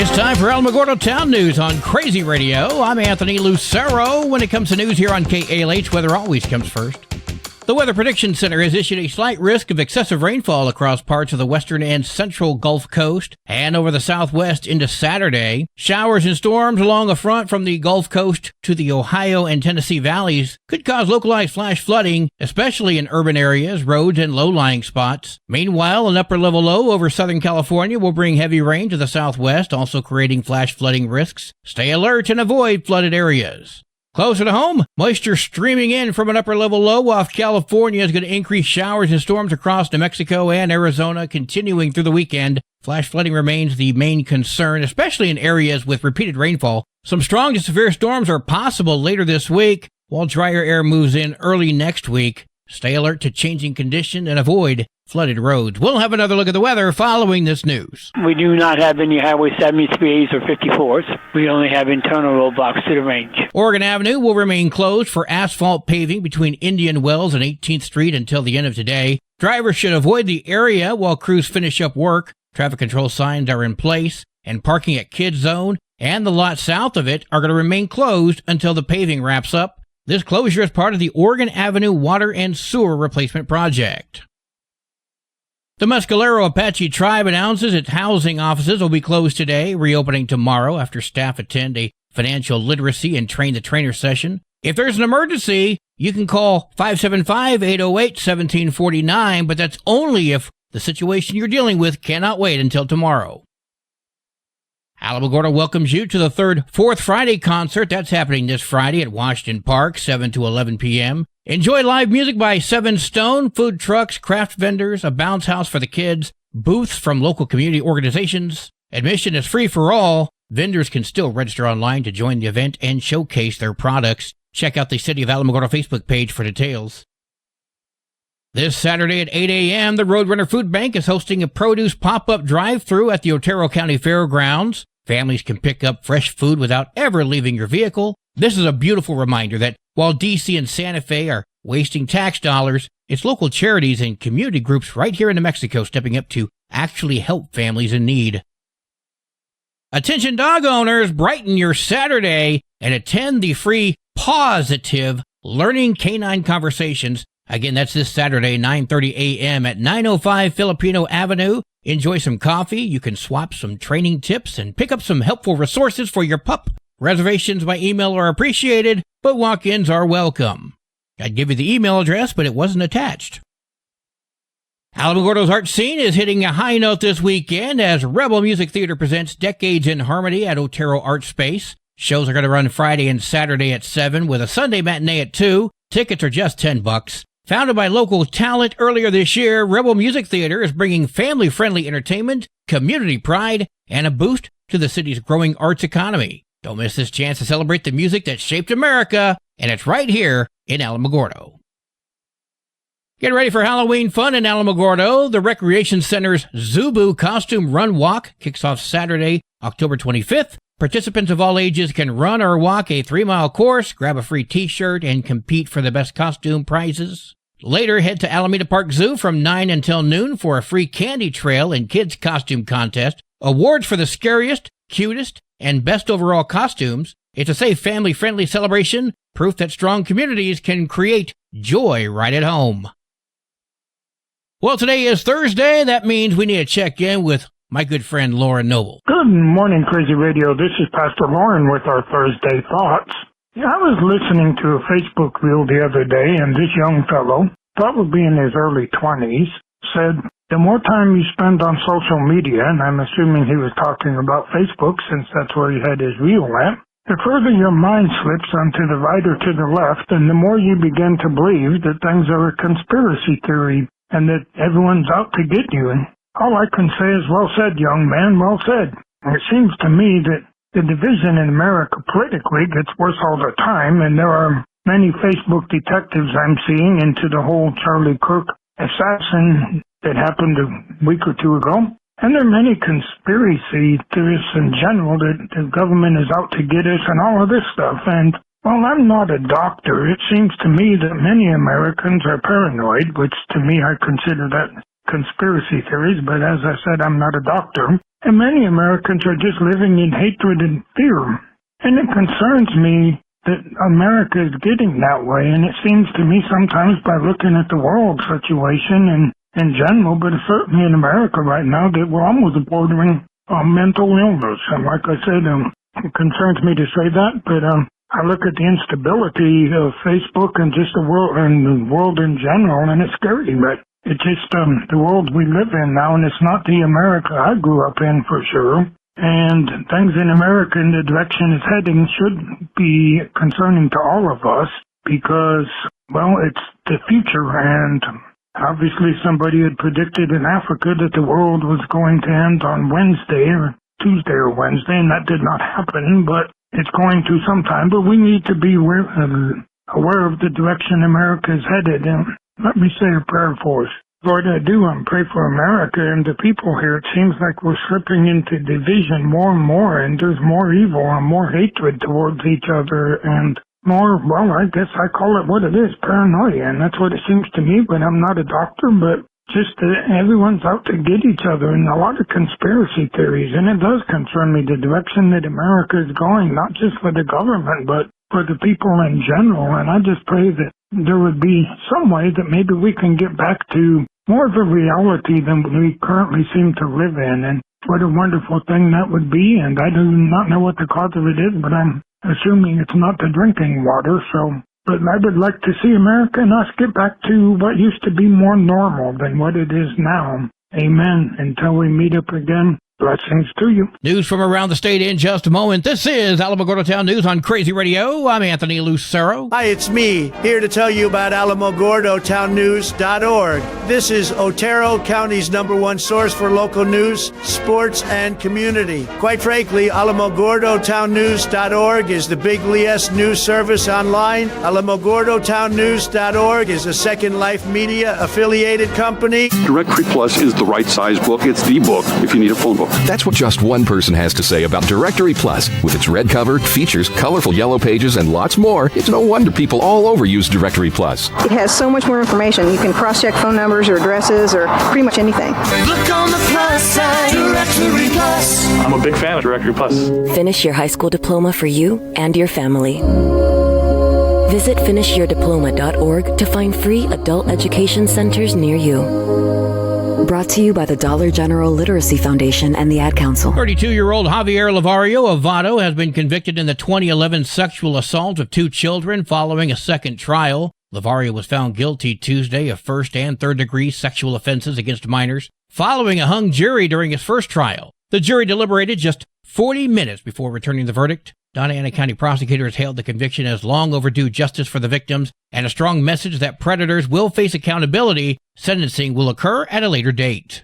It's time for Alamogordo Town News on Crazy Radio. I'm Anthony Lucero. When it comes to news here on KALH, weather always comes first. The Weather Prediction Center has issued a slight risk of excessive rainfall across parts of the western and central Gulf Coast and over the southwest into Saturday. Showers and storms along a front from the Gulf Coast to the Ohio and Tennessee valleys could cause localized flash flooding, especially in urban areas, roads, and low-lying spots. Meanwhile, an upper-level low over Southern California will bring heavy rain to the southwest, also creating flash flooding risks. Stay alert and avoid flooded areas. Closer to home, moisture streaming in from an upper-level low off California is going to increase showers and storms across New Mexico and Arizona continuing through the weekend. Flash flooding remains the main concern, especially in areas with repeated rainfall. Some strong to severe storms are possible later this week, while drier air moves in early next week. Stay alert to changing conditions and avoid flooded roads. We'll have another look at the weather following this news. We do not have any Highway 73s or 54s. We only have internal roadblocks to the range. Oregon Avenue will remain closed for asphalt paving between Indian Wells and 18th Street until the end of today. Drivers should avoid the area while crews finish up work. Traffic control signs are in place, and parking at Kids Zone and the lot south of it are going to remain closed until the paving wraps up. This closure is part of the Oregon Avenue Water and Sewer Replacement Project. The Mescalero Apache Tribe announces its housing offices will be closed today, reopening tomorrow after staff attend a financial literacy and train-the-trainer session. If there's an emergency, you can call 575-808-1749, but that's only if the situation you're dealing with cannot wait until tomorrow. Alamogordo welcomes you to the third Fourth Friday concert. That's happening this Friday at Washington Park, 7 to 11 p.m. Enjoy live music by Seven Stone, food trucks, craft vendors, a bounce house for the kids, booths from local community organizations. Admission is free for all. Vendors can still register online to join the event and showcase their products. Check out the City of Alamogordo Facebook page for details. This Saturday at 8 a.m., the Roadrunner Food Bank is hosting a produce pop-up drive-thru at the Otero County Fairgrounds. Families can pick up fresh food without ever leaving your vehicle. This is a beautiful reminder that while D.C. and Santa Fe are wasting tax dollars, it's local charities and community groups right here in New Mexico stepping up to actually help families in need. Attention dog owners, brighten your Saturday and attend the free Positive Learning Canine Conversations. Again, that's this Saturday, 9:30 a.m. at 905 Filipino Avenue. Enjoy some coffee. You can swap some training tips and pick up some helpful resources for your pup. Reservations by email are appreciated, but walk-ins are welcome. I'd give you the email address, but it wasn't attached. Alamogordo's art scene is hitting a high note this weekend as Rebel Music Theater presents Decades in Harmony at Otero Art Space. Shows are going to run Friday and Saturday at 7 with a Sunday matinee at 2. Tickets are just $10. Founded by local talent earlier this year, Rebel Music Theater is bringing family-friendly entertainment, community pride, and a boost to the city's growing arts economy. Don't miss this chance to celebrate the music that shaped America, and it's right here in Alamogordo. Get ready for Halloween fun in Alamogordo. The Recreation Center's Zubu Costume Run Walk kicks off Saturday, October 25th. Participants of all ages can run or walk a 3-mile course, grab a free t-shirt, and compete for the best costume prizes. Later, head to Alameda Park Zoo from 9 until noon for a free candy trail and kids costume contest, awards for the scariest, cutest, and best overall costumes. It's a safe, family-friendly celebration, proof that strong communities can create joy right at home. Well, today is Thursday. That means we need to check in with my good friend Lauren Noble. Good morning, Crazy Radio. This is Pastor Lauren with our Thursday Thoughts. I was listening to a Facebook reel the other day, and this young fellow, probably in his early 20s, said, the more time you spend on social media, and I'm assuming he was talking about Facebook since that's where he had his reel at, the further your mind slips onto the right or to the left, and the more you begin to believe that things are a conspiracy theory and that everyone's out to get you. And all I can say is, well said, young man, well said. It seems to me that the division in America politically gets worse all the time, and there are many Facebook detectives I'm seeing into the whole Charlie Kirk assassin that happened a week or two ago. And there are many conspiracy theorists in general that the government is out to get us and all of this stuff. And while I'm not a doctor, it seems to me that many Americans are paranoid, which to me I consider that conspiracy theories, but as I said, I'm not a doctor. and many Americans are just living in hatred and fear. And it concerns me that America is getting that way, and it seems to me sometimes by looking at the world situation and in general, but certainly in America right now, that we're almost bordering mental illness. And like I said, it concerns me to say that, but I look at the instability of Facebook and just the world in general, and it's scary. But it's just the world we live in now, and it's not the America I grew up in for sure. And things in America in the direction it's heading should be concerning to all of us because, well, it's the future. And obviously somebody had predicted in Africa that the world was going to end on Wednesday or Tuesday or Wednesday, and that did not happen, but it's going to sometime. But we need to be aware of the direction America is headed. And let me say a prayer for us. Lord, I do pray for America and the people here. It seems like we're slipping into division more and more, and there's more evil and more hatred towards each other, and more, well, I guess I call it what it is, paranoia, and that's what it seems to me, but I'm not a doctor, but just everyone's out to get each other, and a lot of conspiracy theories, and it does concern me, the direction that America is going, not just for the government, but for the people in general, and I just pray that there would be some way that maybe we can get back to more of a reality than we currently seem to live in, and what a wonderful thing that would be, and I do not know what the cause of it is, but I'm assuming it's not the drinking water, but I would like to see America and us get back to what used to be more normal than what it is now. Amen. Until we meet up again, blessings to you. News from around the state in just a moment. This is Alamogordo Town News on Crazy Radio. I'm Anthony Lucero. Hi, it's me, here to tell you about AlamogordoTownNews.org. This is Otero County's #1 source for local news, sports, and community. Quite frankly, AlamogordoTownNews.org is the big LES news service online. AlamogordoTownNews.org is a Second Life Media affiliated company. Directory Plus is the right size book. It's the book if you need a phone book. That's what just one person has to say about Directory Plus. With its red cover, features, colorful yellow pages, and lots more, it's no wonder people all over use Directory Plus. It has so much more information. You can cross-check phone numbers or addresses or pretty much anything. Look on the plus side, Directory Plus. I'm a big fan of Directory Plus. Finish your high school diploma for you and your family. Visit finishyourdiploma.org to find free adult education centers near you. Brought to you by the Dollar General Literacy Foundation and the Ad Council. 32-year-old Javier Lavario of Vado has been convicted in the 2011 sexual assault of 2 children following a second trial. Lavario was found guilty Tuesday of first and third-degree sexual offenses against minors following a hung jury during his first trial. The jury deliberated just 40 minutes before returning the verdict. Donna Ana County prosecutors hailed the conviction as long overdue justice for the victims and a strong message that predators will face accountability. Sentencing will occur at a later date.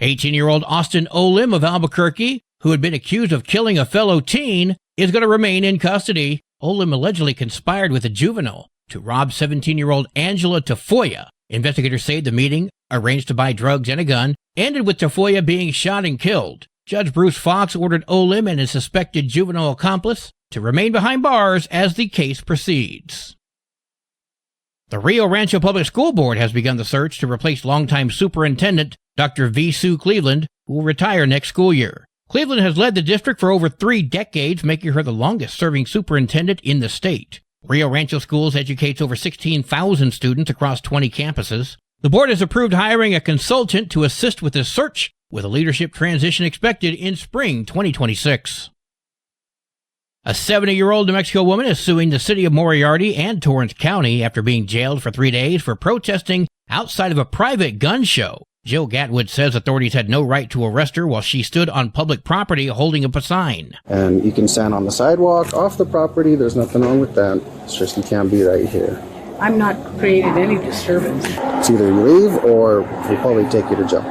18-year-old Austin Olim of Albuquerque, who had been accused of killing a fellow teen, is going to remain in custody. Olim allegedly conspired with a juvenile to rob 17-year-old Angela Tafoya. Investigators say the meeting, arranged to buy drugs and a gun, ended with Tafoya being shot and killed. Judge Bruce Fox ordered Olim and his suspected juvenile accomplice to remain behind bars as the case proceeds. The Rio Rancho Public School Board has begun the search to replace longtime superintendent Dr. V. Sue Cleveland, who will retire next school year. Cleveland has led the district for over 3 decades, making her the longest-serving superintendent in the state. Rio Rancho Schools educates over 16,000 students across 20 campuses. The board has approved hiring a consultant to assist with this search, with a leadership transition expected in spring 2026. A 70-year-old New Mexico woman is suing the city of Moriarty and Torrance County after being jailed for 3 days for protesting outside of a private gun show. Jill Gatwood says authorities had no right to arrest her while she stood on public property holding up a sign. And you can stand on the sidewalk, off the property, there's nothing wrong with that. It's just you can't be right here. I'm not creating any disturbance. It's either you leave or we'll probably take you to jail.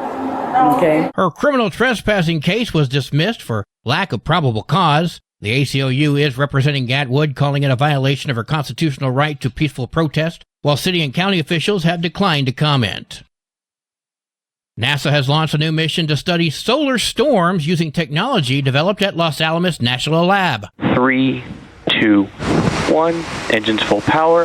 Okay. Her criminal trespassing case was dismissed for lack of probable cause. The ACLU is representing Gatwood, calling it a violation of her constitutional right to peaceful protest, while city and county officials have declined to comment. NASA has launched a new mission to study solar storms using technology developed at Los Alamos National Lab. 3, 2, 1, engines full power,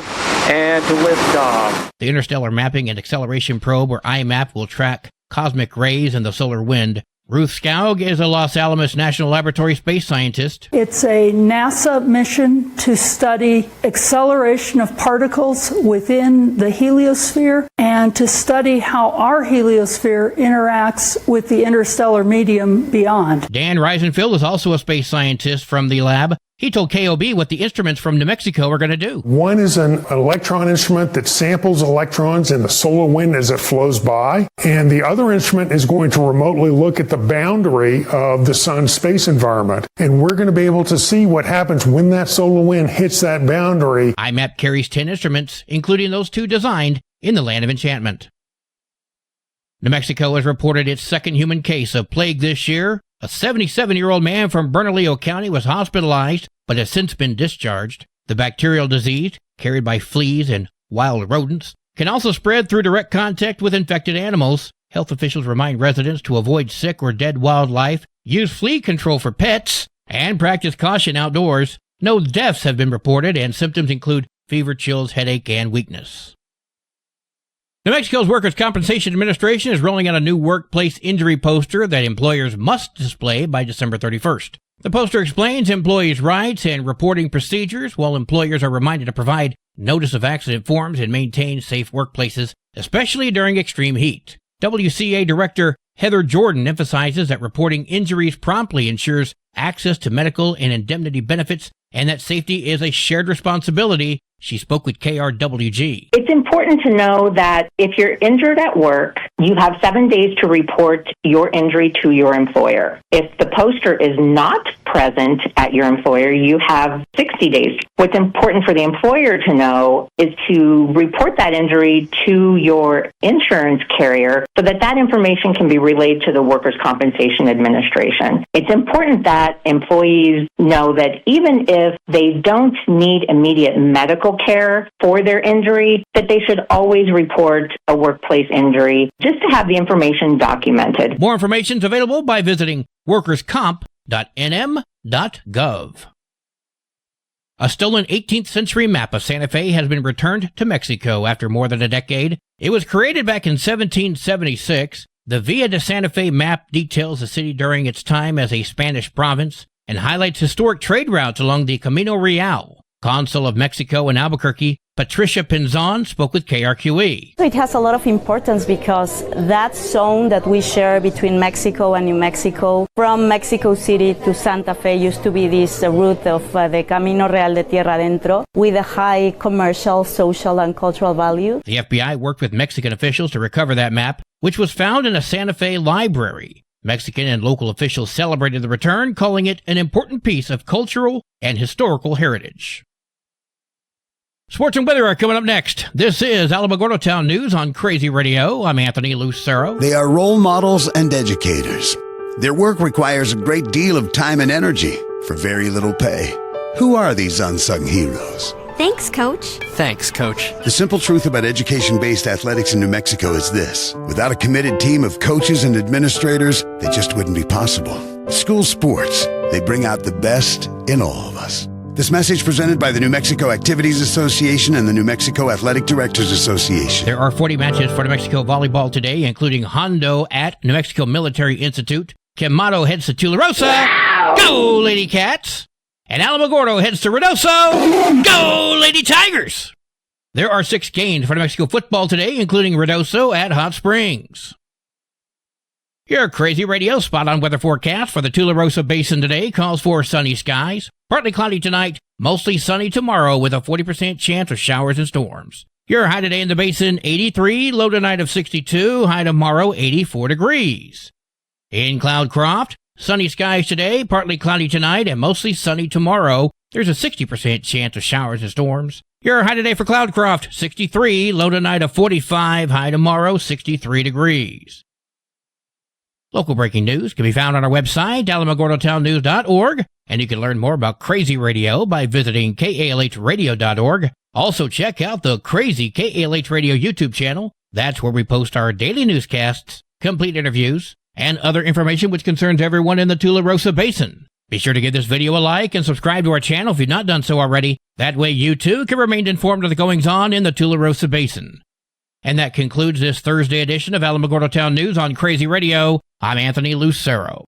and liftoff. The Interstellar Mapping and Acceleration Probe, or IMAP, will track cosmic rays and the solar wind. Ruth Skaug is a Los Alamos National Laboratory space scientist. It's a NASA mission to study acceleration of particles within the heliosphere and to study how our heliosphere interacts with the interstellar medium beyond. Dan Reisenfeld is also a space scientist from the lab. He told KOB what the instruments from New Mexico are going to do. One is an electron instrument that samples electrons in the solar wind as it flows by. And the other instrument is going to remotely look at the boundary of the sun's space environment. And we're going to be able to see what happens when that solar wind hits that boundary. IMAP carries 10 instruments, including those 2 designed in the Land of Enchantment. New Mexico has reported its second human case of plague this year. A 77-year-old man from Bernalillo County was hospitalized, but has since been discharged. The bacterial disease, carried by fleas and wild rodents, can also spread through direct contact with infected animals. Health officials remind residents to avoid sick or dead wildlife, use flea control for pets, and practice caution outdoors. No deaths have been reported, and symptoms include fever, chills, headache, and weakness. New Mexico's Workers' Compensation Administration is rolling out a new workplace injury poster that employers must display by December 31st. The poster explains employees' rights and reporting procedures, while employers are reminded to provide notice of accident forms and maintain safe workplaces, especially during extreme heat. WCA Director Heather Jordan emphasizes that reporting injuries promptly ensures access to medical and indemnity benefits and that safety is a shared responsibility. She spoke with KRWG. It's important to know that if you're injured at work, you have 7 days to report your injury to your employer. If the poster is not present at your employer, you have 60 days. What's important for the employer to know is to report that injury to your insurance carrier so that that information can be relayed to the Workers' Compensation Administration. It's important that employees know that even if they don't need immediate medical care for their injury, that they should always report a workplace injury just to have the information documented. More information is available by visiting workerscomp.nm.gov. A stolen 18th century map of Santa Fe has been returned to Mexico after more than a decade. It was created back in 1776. The Villa de Santa Fe map details the city during its time as a Spanish province and highlights historic trade routes along the Camino Real. Consul of Mexico in Albuquerque, Patricia Pinzon, spoke with KRQE. It has a lot of importance because that zone that we share between Mexico and New Mexico, from Mexico City to Santa Fe, used to be this route of the Camino Real de Tierra Adentro with a high commercial, social, and cultural value. The FBI worked with Mexican officials to recover that map, which was found in a Santa Fe library. Mexican and local officials celebrated the return, calling it an important piece of cultural and historical heritage. Sports and weather are coming up next. This is Alamogordo Town News on Crazy Radio. I'm Anthony Lucero. They are role models and educators. Their work requires a great deal of time and energy for very little pay. Who are these unsung heroes? Thanks, Coach. Thanks, Coach. The simple truth about education-based athletics in New Mexico is this. Without a committed team of coaches and administrators, they just wouldn't be possible. School sports, they bring out the best in all of us. This message presented by the New Mexico Activities Association and the New Mexico Athletic Directors Association. There are 40 matches for New Mexico volleyball today, including Hondo at New Mexico Military Institute. Quemado heads to Tularosa. Wow. Go, Lady Cats! And Alamogordo heads to Ruidoso. Go, Lady Tigers! There are 6 games for New Mexico football today, including Ruidoso at Hot Springs. Your Crazy Radio spot-on weather forecast for the Tularosa Basin today calls for sunny skies. Partly cloudy tonight, mostly sunny tomorrow with a 40% chance of showers and storms. Your high today in the basin, 83, low tonight of 62, high tomorrow, 84 degrees. In Cloudcroft, sunny skies today, partly cloudy tonight, and mostly sunny tomorrow. There's a 60% chance of showers and storms. Your high today for Cloudcroft, 63, low tonight of 45, high tomorrow, 63 degrees. Local breaking news can be found on our website, alamogordotownnews.org, and you can learn more about Crazy Radio by visiting kalhradio.org. Also, check out the Crazy KALH Radio YouTube channel. That's where we post our daily newscasts, complete interviews, and other information which concerns everyone in the Tularosa Basin. Be sure to give this video a like and subscribe to our channel if you've not done so already. That way you too can remain informed of the goings-on in the Tularosa Basin. And that concludes this Thursday edition of Alamogordo Town News on Crazy Radio. I'm Anthony Lucero.